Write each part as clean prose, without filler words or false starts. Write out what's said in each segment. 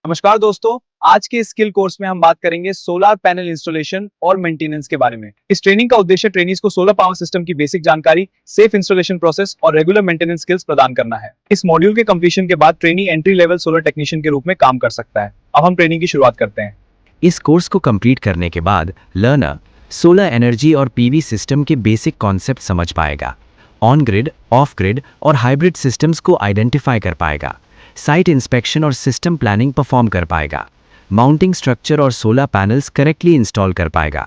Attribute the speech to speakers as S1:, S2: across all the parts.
S1: नमस्कार दोस्तों। आज के स्किल कोर्स में हम बात करेंगे सोलर पैनल इंस्टॉलेशन और मेंटेनेंस के बारे में। इस ट्रेनिंग का उद्देश्य ट्रेनीज को सोलर पावर सिस्टम की बेसिक जानकारी, सेफ इंस्टॉलेशन प्रोसेस और रेगुलर मेंटेनेंस स्किल्स प्रदान करना है। इस मॉड्यूल के कंप्लीशन के बाद trainee entry level solar technician के रूप में काम कर सकता है। अब हम ट्रेनिंग की शुरुआत करते हैं।
S2: इस कोर्स को कंप्लीट करने के बाद लर्नर सोलर एनर्जी और पीवी सिस्टम के बेसिक कॉन्सेप्ट समझ पाएगा। ऑन ग्रिड, ऑफ ग्रिड और हाइब्रिड सिस्टम्स को आइडेंटिफाई कर पाएगा। साइट इंस्पेक्शन और सिस्टम प्लानिंग परफॉर्म कर पाएगा। माउंटिंग स्ट्रक्चर और सोलर पैनल्स करेक्टली इंस्टॉल कर पाएगा।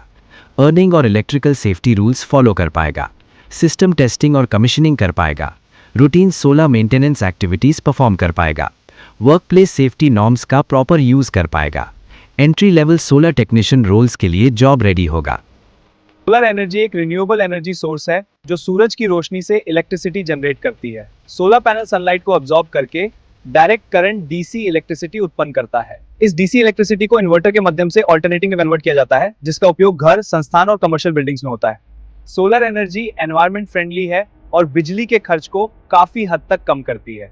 S2: अर्निंग और इलेक्ट्रिकल सेफ्टी रूल्स फॉलो कर पाएगा। सिस्टम टेस्टिंग और कमीशनिंग कर पाएगा। Routine solar maintenance activities perform कर पाएगा। वर्कप्लेस सेफ्टी नॉर्म्स का प्रॉपर यूज कर पाएगा। Entry level solar technician roles के लिए जॉब रेडी होगा।
S1: सोलर एनर्जी एक रिन्यूएबल एनर्जी सोर्स है जो सूरज की रोशनी से इलेक्ट्रिसिटी जनरेट करती है। सोलर पैनल सनलाइट को अब्सॉर्ब करके डायरेक्ट करंट डीसी इलेक्ट्रिसिटी उत्पन्न करता है। इस डीसी इलेक्ट्रिसिटी को इन्वर्टर के माध्यम से अल्टरनेटिंग में कन्वर्ट किया जाता है, जिसका उपयोग घर, संस्थान और कमर्शियल बिल्डिंग्स में होता है। सोलर एनर्जी एनवायरमेंट फ्रेंडली है और बिजली के खर्च को काफी हद तक कम करती है।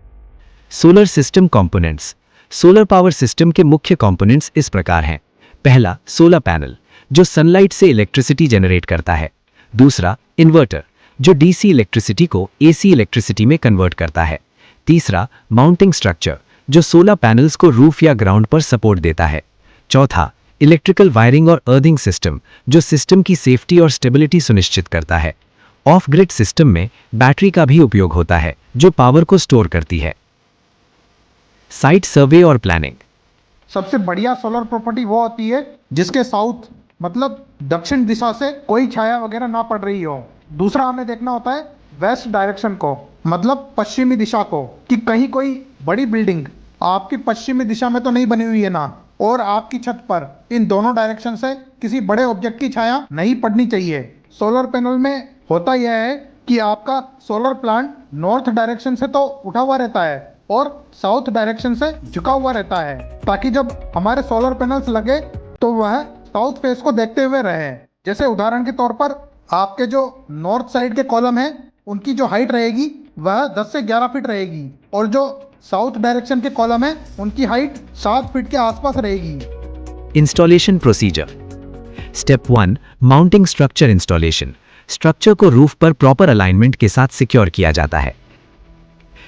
S2: Solar system components. Solar power system के मुख्य कंपोनेंट्स इस प्रकार हैं। पहला, सोलर पैनल जो सनलाइट से इलेक्ट्रिसिटी जनरेट करता है। दूसरा, इन्वर्टर जो डीसी इलेक्ट्रिसिटी को एसी इलेक्ट्रिसिटी में कन्वर्ट करता है। तीसरा, माउंटिंग स्ट्रक्चर जो सोलर पैनल्स को रूफ या ग्राउंड पर सपोर्ट देता है। चौथा, इलेक्ट्रिकल वायरिंग और अर्थिंग सिस्टम जो सिस्टम की सेफ्टी और स्टेबिलिटी सुनिश्चित करता है। ऑफ ग्रिड सिस्टम में बैटरी का भी उपयोग होता है जो पावर को स्टोर करती है। साइट सर्वे और प्लानिंग।
S3: सबसे बढ़िया सोलर प्रॉपर्टी वो होती है जिसके साउथ मतलब दक्षिण दिशा से कोई छाया वगैरह ना पड़ रही हो। दूसरा हमें देखना होता है वेस्ट डायरेक्शन को, मतलब पश्चिमी दिशा को, कि कहीं कोई बड़ी बिल्डिंग आपकी पश्चिमी दिशा में तो नहीं बनी हुई है ना, और आपकी छत पर इन दोनों डायरेक्शन से किसी बड़े ऑब्जेक्ट की छाया नहीं पड़नी चाहिए। सोलर पैनल में होता यह है कि आपका सोलर प्लांट नॉर्थ डायरेक्शन से तो उठा हुआ रहता है और साउथ डायरेक्शन से झुका हुआ रहता है, ताकि जब हमारे सोलर पैनल्स लगे तो वह साउथ फेस को देखते हुए रहे। जैसे उदाहरण के तौर पर आपके जो नॉर्थ साइड के कॉलम हैं उनकी जो हाइट रहेगी वह 10 से 11 फीट रहेगी, और जो साउथ डायरेक्शन के कॉलम हैं उनकी हाइट 7 फीट के आसपास रहेगी।
S2: Installation procedure. Step 1, mounting structure installation. Structure को रूफ पर प्रॉपर अलाइनमेंट के साथ सिक्योर किया जाता है।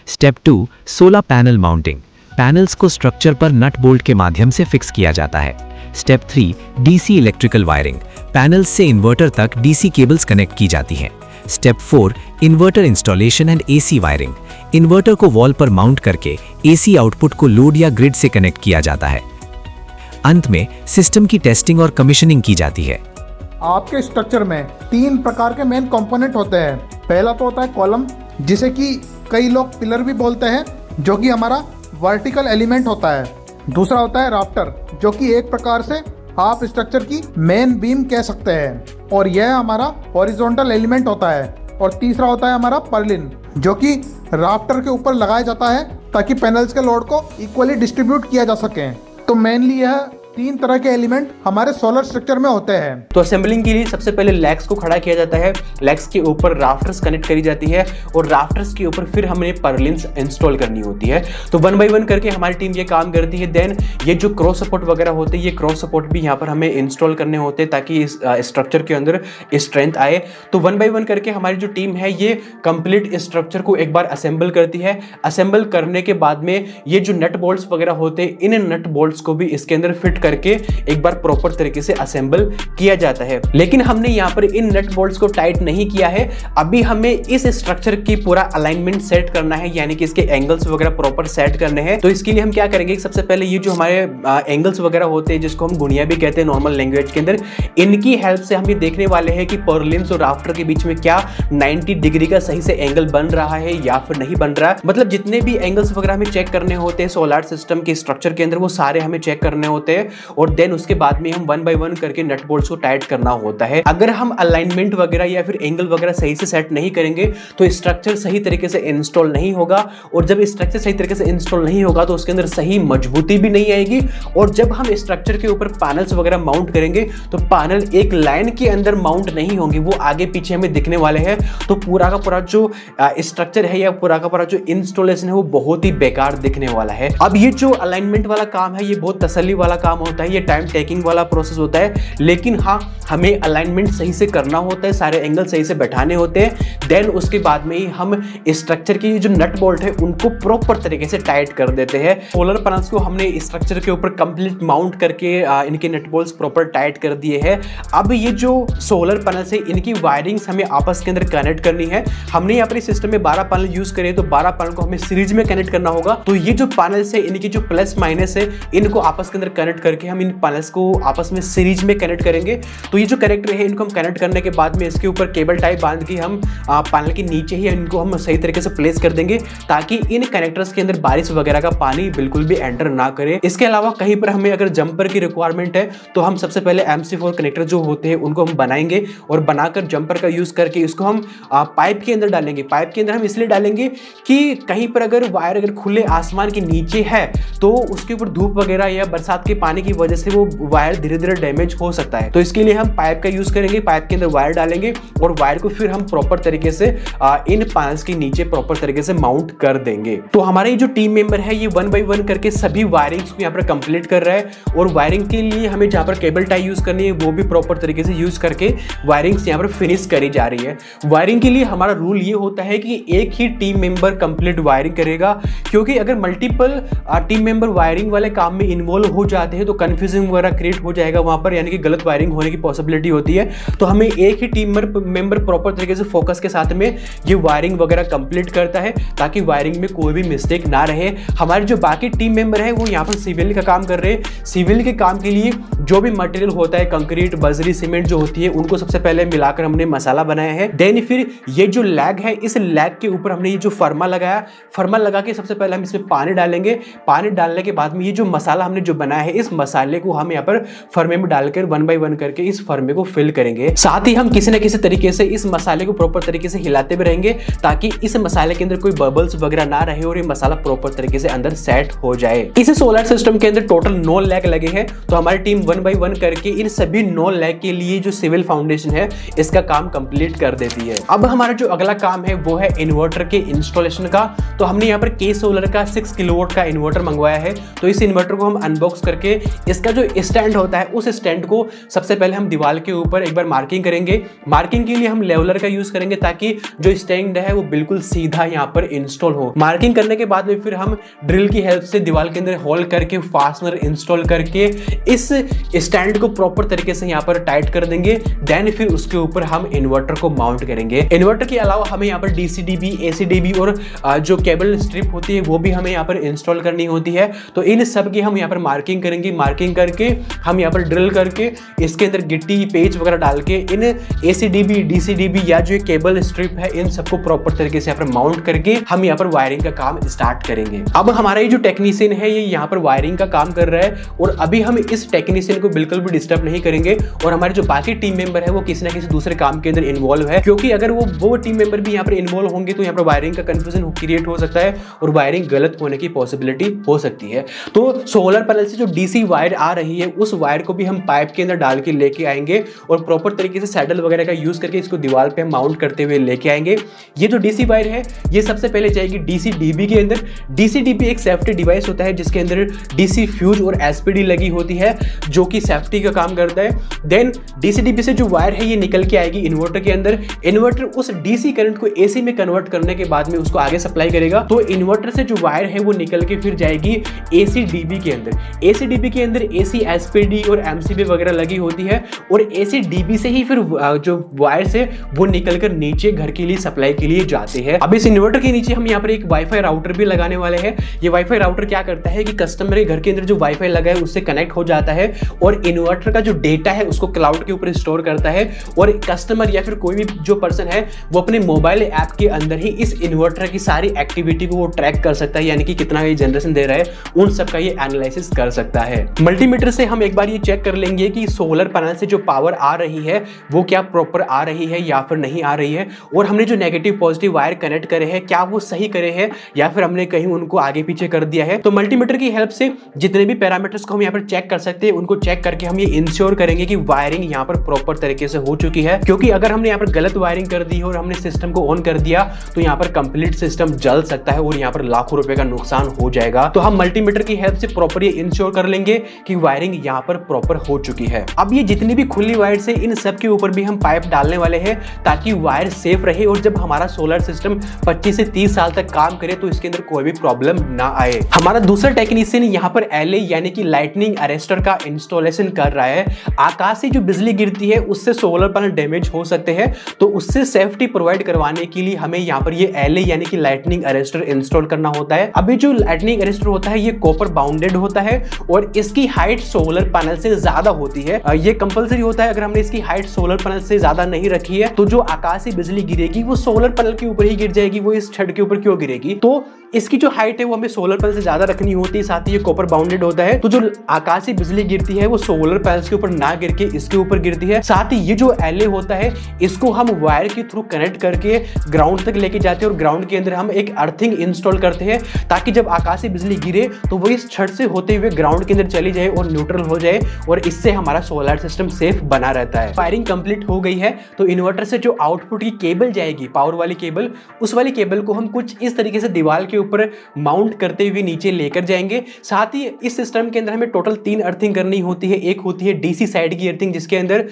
S2: Step 2, solar panel mounting. Panels को स्ट्रक्चर पर नट बोल्ट के माध्यम से फिक्स किया जाता है। Step 3, DC electrical wiring. Panels से इन्वर्टर तक डीसी केबल्स कनेक्ट की जाती हैं। Step 4, inverter installation and AC wiring. Inverter को वॉल पर माउंट करके एसी आउटपुट को लोड या ग्रिड से कनेक्ट किया जाता है। अंत में सिस्टम की टेस्टिंग और कमीशनिंग की जाती है।
S3: आपके स्ट्रक्चर में 3 प्रकार के मेन कंपोनेंट होते हैं। पहला तो होता है कॉलम, जिसे कि कई लोग पिलर भी बोलते हैं, जो कि हमारा वर्टिकल एलिमेंट होता है। दूसरा होता है राफ्टर, जो कि एक प्रकार से आप स्ट्रक्चर की मेन बीम कह सकते हैं, और यह हमारा हॉरिजॉन्टल एलिमेंट होता है। और तीसरा होता है हमारा पर्लिन, जो कि राफ्टर के ऊपर लगाया जाता है ताकि पैनल्स के लोड को इक्वली डिस्ट्रीब्यूट किया जा सके। तो मेनली यह 3 तरह के एलिमेंट हमारे सोलर स्ट्रक्चर में होते हैं।
S4: तो असेंबलिंग के लिए सबसे पहले लेग्स को खड़ा किया जाता है। लेग्स के ऊपर राफ्टर्स कनेक्ट करी जाती है और राफ्टर्स के ऊपर फिर हमें पर्लिन्स इंस्टॉल करनी होती है। तो 1 बाय 1 करके हमारी टीम ये काम करती है। देन ये जो क्रॉस सपोर्ट वगैरह होते हैं, ये क्रॉस सपोर्ट भी यहाँ पर हमें इंस्टॉल करने होते हैं ताकि इस स्ट्रक्चर के अंदर स्ट्रेंथ आए। तो 1 बाय 1 करके हमारी जो टीम है ये कंप्लीट स्ट्रक्चर को एक बार असेंबल करती है। असेंबल करने के बाद में ये जो नट बोल्ट्स वगैरह होते हैं, इन नट बोल्ट्स को भी इसके अंदर फिट करके एक बार प्रॉपर तरीके से असेंबल किया जाता है। लेकिन हमने यहाँ पर इन नट बोल्ट्स को टाइट नहीं किया है। अभी हमें इस स्ट्रक्चर की पूरा अलाइनमेंट सेट करना है, यानी कि इसके एंगल्स वगैरह प्रॉपर सेट करने हैं। तो इसके लिए हम क्या करेंगे, सबसे पहले ये जो हमारे एंगल्स वगैरह होते हैं, जिसको हम गुनिया भी कहते हैं नॉर्मल लैंग्वेज के अंदर, इनकी हेल्प से हम ये देखने वाले हैं कि पर्लिन्स और राफ्टर के बीच में क्या 90 डिग्री का सही से एंगल बन रहा है या फिर नहीं बन रहा है। मतलब जितने भी एंगल्स वगैरह हमें चेक करने होते हैं सोलर सिस्टम के स्ट्रक्चर के अंदर, वो सारे हमें चेक करने होते हैं। और देन उसके बाद में हम 1 बाय 1 करके नट बोल्ट्स को टाइट करना होता है। अगर हम अलाइनमेंट वगैरह या फिर एंगल वगैरह सही से सेट नहीं करेंगे तो स्ट्रक्चर सही तरीके से इंस्टॉल नहीं होगा, और जब स्ट्रक्चर सही तरीके से इंस्टॉल नहीं होगा तो उसके अंदर सही मजबूती भी नहीं आएगी, और जब हम स्ट्रक्चर के ऊपर पैनल्स वगैरह माउंट करेंगे तो पैनल एक लाइन के अंदर माउंट नहीं होंगे, वो आगे पीछे हमें दिखने वाले हैं। तो पूरा का पूरा जो स्ट्रक्चर है या पूरा का पूरा जो इंस्टॉलेशन है वो बहुत ही बेकार दिखने वाला है। अब ये जो अलाइनमेंट वाला काम है ये बहुत तसल्ली वाला काम होता है, ये टाइम टेकिंग वाला प्रोसेस होता है, लेकिन हाँ हमें अलाइनमेंट सही से करना होता है, सारे एंगल सही से बैठाने होते हैं। देन उसके बाद में ही हम स्ट्रक्चर की जो नट बोल्ट है उनको प्रॉपर तरीके से टाइट कर देते हैं। सोलर पैनल्स को हमने स्ट्रक्चर के ऊपर कंप्लीट माउंट करके इनके नट बोल्ट्स प्रॉपर टाइट कर दिए हैं। अब ये जो सोलर पैनल्स है इनकी वायरिंग्स हमें आपस के अंदर कनेक्ट करनी है। हमने यहाँ पर सिस्टम में 12 पैनल यूज करे तो 12 पैनल को हमें सीरीज में कनेक्ट करना होगा। तो ये जो पैनल्स है इनकी जो प्लस माइनस है इनको आपस के अंदर कनेक्ट करके हम इन पैनल्स को आपस में सीरीज में कनेक्ट करेंगे। तो ये जो कनेक्टर है इनको हम कनेक्ट करने के बाद में इसके ऊपर केबल टाइप बांध के हम पैनल के नीचे ही इनको हम सही तरीके से प्लेस कर देंगे ताकि इन कनेक्टर्स के अंदर बारिश वगैरह का पानी बिल्कुल भी एंटर ना करे। इसके अलावा कहीं पर हमें अगर जंपर की रिक्वायरमेंट है तो हम सबसे पहले MC4 कनेक्टर जो होते हैं उनको हम बनाएंगे और बनाकर जंपर का यूज करके इसको हम पाइप के अंदर डालेंगे। पाइप के अंदर हम इसलिए डालेंगे कि कहीं पर अगर वायर अगर खुले आसमान के नीचे है तो उसके ऊपर धूप वगैरह या बरसात के पानी की वजह से वो वायर धीरे धीरे डैमेज हो सकता है। तो इसके लिए हम पाइप का यूज करेंगे, पाइप के अंदर वायर डालेंगे और वायर को फिर हम प्रॉपर तरीके से इन पैनल्स के नीचे प्रॉपर तरीके से माउंट कर देंगे। तो हमारे जो टीम मेंबर है ये 1 बाय 1 करके सभी वायरिंग्स को यहाँ पर कंप्लीट कर रहा है, और वायरिंग के लिए हमें जहाँ पर केबल टाई यूज करनी है वो भी प्रॉपर तरीके से यूज करके वायरिंग्स यहाँ पर फिनिश करी जा रही है। वायरिंग के लिए हमारा रूल ये होता है कि एक ही टीम मेंबर कंप्लीट वायरिंग करेगा, क्योंकि अगर मल्टीपल टीम मेंबर वायरिंग वाले काम में इन्वॉल्व हो जाते हैं तो कंफ्यूजन वगैरह क्रिएट हो जाएगा वहां पर, यानी कि गलत वायरिंग होने की पॉसिबिलिटी होती है। तो हमें एक ही टीम मेंबर प्रॉपर तरीके से फोकस के साथ में ये वायरिंग वगैरह कंप्लीट करता है ताकि वायरिंग में कोई भी मिस्टेक ना रहे। हमारे जो बाकी टीम मेंबर है वो यहाँ पर सिविल का काम कर रहे हैं। सिविल के काम के लिए जो भी मटेरियल होता है कंक्रीट, बजरी, सीमेंट जो होती है उनको सबसे पहले मिलाकर हमने मसाला बनाया है। देन फिर ये जो लैग है इस लैग के ऊपर हमने ये जो फर्मा लगाया, फर्मा लगा के सबसे पहले हम इसमें पानी डालेंगे। पानी डालने के बाद में ये जो मसाला हमने जो बनाया है इस मसाले को हम यहाँ पर फर्मे में डालकर 1 बाय 1 करके इस फर्मे को फिल करेंगे। साथ ही हम किसी न किसी तरीके से इस मसाले को प्रॉपर तरीके से हिलाते भी रहेंगे ताकि इस मसाले के अंदर कोई बबल्स वगैरह ना रहे और ये मसाला प्रॉपर तरीके से अंदर सेट हो जाए। इस सोलर सिस्टम के अंदर टोटल 9 लैग लगे हैं। तो हमारी टीम 1 बाय 1 करके इन सभी 9 लैग के लिए जो सिविल फाउंडेशन है इसका काम कंप्लीट कर देती है। अब हमारा जो अगला काम है वो है इन्वर्टर के इंस्टॉलेशन का। तो हमने यहाँ पर के सोलर का 6 किलोवाट का इन्वर्टर मंगवाया है। तो इस इन्वर्टर को हम अनबॉक्स करके इसका जो स्टैंड होता है उस स्टैंड को सबसे पहले हम दीवार के ऊपर एक बार मार्किंग करेंगे। मार्किंग के लिए हम लेवलर का यूज करेंगे ताकि जो स्टैंड है वो बिल्कुल सीधा यहाँ पर इंस्टॉल हो। मार्किंग करने के बाद में फिर हम ड्रिल की हेल्प से दीवार के अंदर होल करके फास्टनर इंस्टॉल करके इस स्टैंड को प्रॉपर तरीके से यहाँ पर टाइट कर देंगे। देन फिर उसके ऊपर हम इन्वर्टर को माउंट करेंगे। इन्वर्टर के अलावा हमें यहाँ पर DCDB, ACDB और जो केबल स्ट्रिप होती है वो भी हमें यहाँ पर इंस्टॉल करनी होती है। तो इन सब की हम यहाँ पर मार्किंग करेंगे। मार्किंग करके हम यहाँ पर ड्रिल करके इसके अंदर गिट्टी, पेच वगैरह डाल के इन ACDB, DCDB या जो केबल स्ट्रिप है इन सबको प्रॉपर तरीके से यहाँ पर माउंट करके हम यहाँ पर वायरिंग का काम स्टार्ट करेंगे। अब हमारा ये जो टेक्नीशियन है ये यहाँ पर वायरिंग का काम कर रहा है और अभी हम इस टेक्नीशियन को बिल्कुल भी डिस्टर्ब नहीं करेंगे और हमारे जो बाकी टीम मेंबर है वो किसी ना किसी दूसरे काम के अंदर इन्वॉल्व है, क्योंकि अगर वो टीम मेंबर भी यहाँ पर इन्वॉल्व होंगे तो यहाँ पर वायरिंग का कंफ्यूजन क्रिएट हो सकता है और वायरिंग गलत होने की पॉसिबिलिटी हो सकती है। तो सोलर पैनल से जो DC वायर आ रही है उस वायर को भी हम पाइप के अंदर डाल के लेके आएंगे और प्रॉपर तरीके से सैडल वगैरह का यूज करके इसको दीवार पे माउंट करते हुए लेके आएंगे। ये जो DC वायर है ये सबसे पहले जाएगी DCDB के अंदर। DCDB एक सेफ्टी डिवाइस होता है जिसके अंदर DC फ्यूज और SPD लगी होती है जो कि सेफ्टी का काम करता है। देन DCDB से जो वायर है ये निकल के आएगी इन्वर्टर के अंदर। इन्वर्टर उस DC करंट को AC में कन्वर्ट करने के बाद में उसको आगे सप्लाई करेगा। तो इन्वर्टर से जो वायर है वो निकल के फिर जाएगी ACDB के अंदर। ACDB के अंदर AC, SPD और MCB वगैरह लगी होती है और ACDB से ही फिर जो वायर से वो निकलकर नीचे घर के लिए सप्लाई के लिए जाते हैं। अब इस इन्वर्टर के नीचे हम यहाँ पर एक वाईफाई राउटर भी लगाने वाले हैं। ये वाईफाई राउटर क्या करता है कि कस्टमर के घर के अंदर जो वाईफाई लगा है उससे कनेक्ट हो जाता है और इन्वर्टर का जो डेटा है उसको क्लाउड के ऊपर स्टोर करता है और कस्टमर या फिर कोई भी जो पर्सन है वो अपने मोबाइल ऐप के अंदर ही इस इन्वर्टर की सारी एक्टिविटी को वो ट्रैक कर सकता है, यानी कि कितना ये जनरेशन दे रहा है उन सब का ये एनालिसिस कर सकता है। मल्टीमीटर से हम एक बार ये चेक कर लेंगे कि सोलर पैनल से जो पावर आ रही है वो क्या प्रॉपर आ रही है या फिर नहीं आ रही है, और हमने जो नेगेटिव पॉजिटिव वायर कनेक्ट करे हैं क्या वो सही करे हैं या फिर हमने कहीं उनको आगे पीछे कर दिया है। तो मल्टीमीटर की हेल्प से जितने भी पैरामीटर्स को हम यहाँ पर चेक कर सकते हैं उनको चेक करके हम ये इंश्योर करेंगे कि वायरिंग यहाँ पर प्रॉपर तरीके से हो चुकी है, क्योंकि अगर हमने यहाँ पर गलत वायरिंग कर दी है और हमने सिस्टम को ऑन कर दिया तो यहाँ पर कंप्लीट सिस्टम जल सकता है और यहाँ पर लाखों रुपए का नुकसान हो जाएगा। तो हम मल्टीमीटर की हेल्प से प्रॉपर ये इंश्योर कर लेंगे कि वायरिंग यहाँ पर प्रॉपर हो चुकी है। अब ये जितनी भी खुली वायर से इन सब के ऊपर भी हम पाइप डालने वाले हैं ताकि वायर सेफ रहे और जब हमारा सोलर सिस्टम 25 से 30 साल तक काम करे तो इसके अंदर कोई भी प्रॉब्लम ना आए। हमारा दूसरा टेक्नीशियन यहाँ पर एलए यानी कि लाइटनिंग अरेस्टर का इंस्टॉलेशन कर रहा है। आकाश से जो बिजली गिरती है उससे सोलर पैनल डैमेज हो सकते हैं, तो उससे सेफ्टी प्रोवाइड करवाने के लिए हमें यहाँ पर ये एलए यानी कि लाइटनिंग अरेस्टर इंस्टॉल करना होता है। अभी जो लाइटनिंग अरेस्टर होता है ये कॉपर बाउंडेड होता है और इसकी हाइट सोलर पैनल से ज्यादा होती है। ये कंपलसरी होता है, अगर हमने इसकी हाइट सोलर पैनल से ज्यादा नहीं रखी है तो जो आकाशीय बिजली गिरेगी वो सोलर पैनल के ऊपर ही गिर जाएगी, वो इस छत के ऊपर क्यों गिरेगी। तो इसकी जो हाइट है वो हमें सोलर पैनल से ज्यादा रखनी होती है, साथ ही ये कॉपर बाउंडेड होता है, तो जो आकाशीय बिजली गिरती है वो सोलर पैनल्स के ऊपर ना गिर के इसके ऊपर गिरती है। साथ ही ये जो एलए होता है इसको हम वायर के थ्रू कनेक्ट करके ग्राउंड तक लेके जाते हैं और ग्राउंड के अंदर हम एक अर्थिंग इंस्टॉल करते हैं ताकि जब आकाशीय बिजली गिरे तो वो इस छत से होते हुए ग्राउंड के अंदर चली जाए और न्यूट्रल हो जाए, और इससे हमारा सोलर सिस्टम सेफ बना रहता है। वायरिंग कंप्लीट हो गई है तो इन्वर्टर से जो आउटपुट की केबल जाएगी, पावर वाली केबल, उस वाली केबल को हम कुछ इस तरीके से दीवार के ऊपर माउंट करते हुए नीचे लेकर जाएंगे। साथ ही इस सिस्टम के अंदर हमें टोटल 3 अर्थिंग करनी होती है। एक होती है डीसी साइड की अर्थिंग जिसके अंदर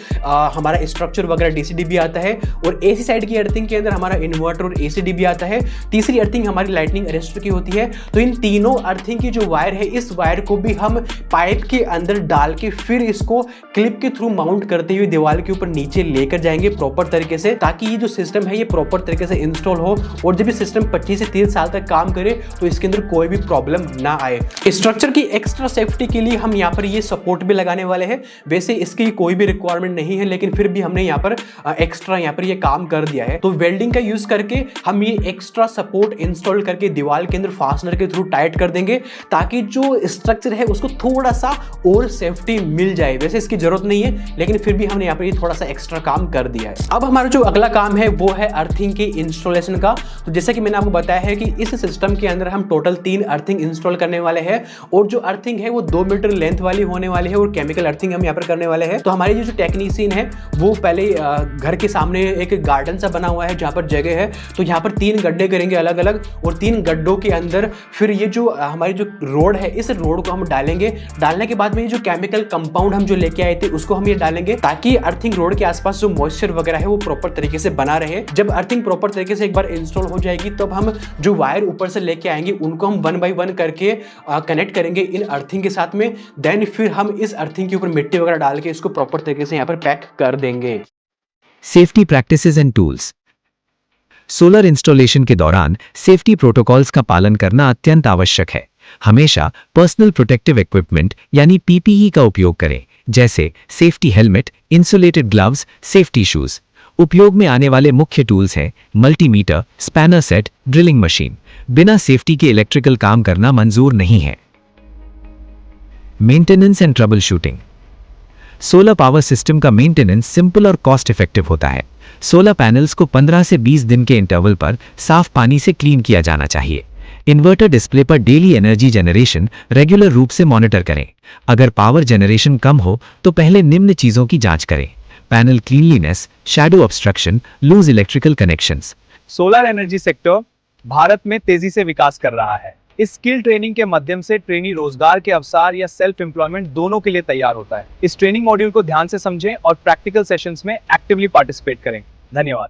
S4: हमारा स्ट्रक्चर वगैरह डीसी-डीबी आता है, और एसी साइड की अर्थिंग के अंदर हमारा इन्वर्टर और एसी-डीबी आता है। तीसरी अर्थिंग हमारी लाइटनिंग अरेस्टर की होती है। तो इन तीनों अर्थिंग की जो वायर है इस वायर को भी हम पाइप के अंदर डाल के फिर इसको क्लिप के थ्रू माउंट करते हुए दीवार के ऊपर नीचे लेकर जाएंगे प्रॉपर तरीके से, ताकि ये जो सिस्टम है ये प्रॉपर तरीके से इंस्टॉल हो और जब ये सिस्टम 25 से 30 साल तक काम करे तो इसके अंदर कोई भी प्रॉब्लम ना आए। स्ट्रक्चर की एक्स्ट्रा सेफ्टी के लिए हम यहाँ पर ये सपोर्ट भी लगाने वाले हैं। वैसे इसकी कोई भी रिक्वायरमेंट नहीं है लेकिन फिर भी हमने यहाँ पर एक्स्ट्रा यहाँ पर ये काम कर दिया है। तो वेल्डिंग का यूज करके हम ये एक्स्ट्रा सपोर्ट इंस्टॉल करके दीवार के अंदर फास्टनर के थ्रू टाइट कर देंगे ताकि जो स्ट्रक्चर है उसको थोड़ा सा और सेफ्टी मिल जाए। वैसे इसकी जरूरत नहीं है लेकिन फिर भी हमने यहाँ पर ये थोड़ा सा एक्स्ट्रा काम कर दिया है। अब हमारा जो अगला काम है वो है अर्थिंग के इंस्टॉलेशन का। तो जैसा कि मैंने आपको बताया है कि इस सिस्टम के अंदर हम टोटल 3 अर्थिंग इंस्टॉल करने वाले हैं, और जो अर्थिंग है वो 2 मीटर लेंथ वाली होने वाली है और केमिकल अर्थिंग हम यहाँ पर करने वाले हैं। तो हमारे जो टेक्नीशियन है वो पहले घर के सामने एक गार्डन सा बना हुआ है जहाँ पर जगह है, तो यहाँ पर 3 गड्ढे करेंगे अलग अलग, और 3 गड्ढों के अंदर फिर ये जो हमारी जो रोड है इस रोड को हम डालेंगे। डालने के बाद में ये जो केमिकल कंपाउंड हम जो लेके आए थे उसको हम ये डालेंगे ताकि अर्थिंग रोड के आसपास जो मॉइस्चर वगैरह है वो प्रॉपर तरीके से बना रहे। जब अर्थिंग प्रॉपर तरीके से एक बार इंस्टॉल हो जाएगी तब हम जो वायर ऊपर से लेके आएंगे उनको हम 1 बाय 1 करके कनेक्ट करेंगे इन अर्थिंग के साथ में। देन फिर हम इस अर्थिंग के ऊपर मिट्टी वगैरह डाल के इसको प्रॉपर तरीके से यहाँ पर पैक कर देंगे।
S2: Safety practices and tools. Solar installation के दौरान सेफ्टी प्रोटोकॉल्स का पालन करना अत्यंत आवश्यक है। हमेशा पर्सनल प्रोटेक्टिव इक्विपमेंट यानी पीपीई का उपयोग करें, जैसे safety helmet, insulated gloves, safety shoes. उपयोग में आने वाले मुख्य टूल्स हैं multimeter, spanner set, drilling machine. बिना सेफ्टी के इलेक्ट्रिकल काम करना मंजूर नहीं है। Maintenance and trouble shooting. Solar power system का मेंटेनेंस सिंपल और कॉस्ट इफेक्टिव होता है। सोलर पैनल्स को 15 से 20 दिन के इंटरवल पर साफ पानी से क्लीन किया जाना चाहिए। इन्वर्टर डिस्प्ले पर डेली एनर्जी जनरेशन रेगुलर रूप से मॉनिटर करें। अगर पावर जनरेशन कम हो तो पहले निम्न चीजों की जांच करें: panel cleanliness, shadow obstruction, loose electrical connections.
S1: Solar energy sector Bharat में तेजी से विकास कर रहा है। इस स्किल ट्रेनिंग के माध्यम से ट्रेनी रोजगार के अवसर या सेल्फ एम्प्लॉयमेंट दोनों के लिए तैयार होता है। इस ट्रेनिंग मॉड्यूल को ध्यान से समझें और प्रैक्टिकल सेशंस में एक्टिवली पार्टिसिपेट करें। धन्यवाद।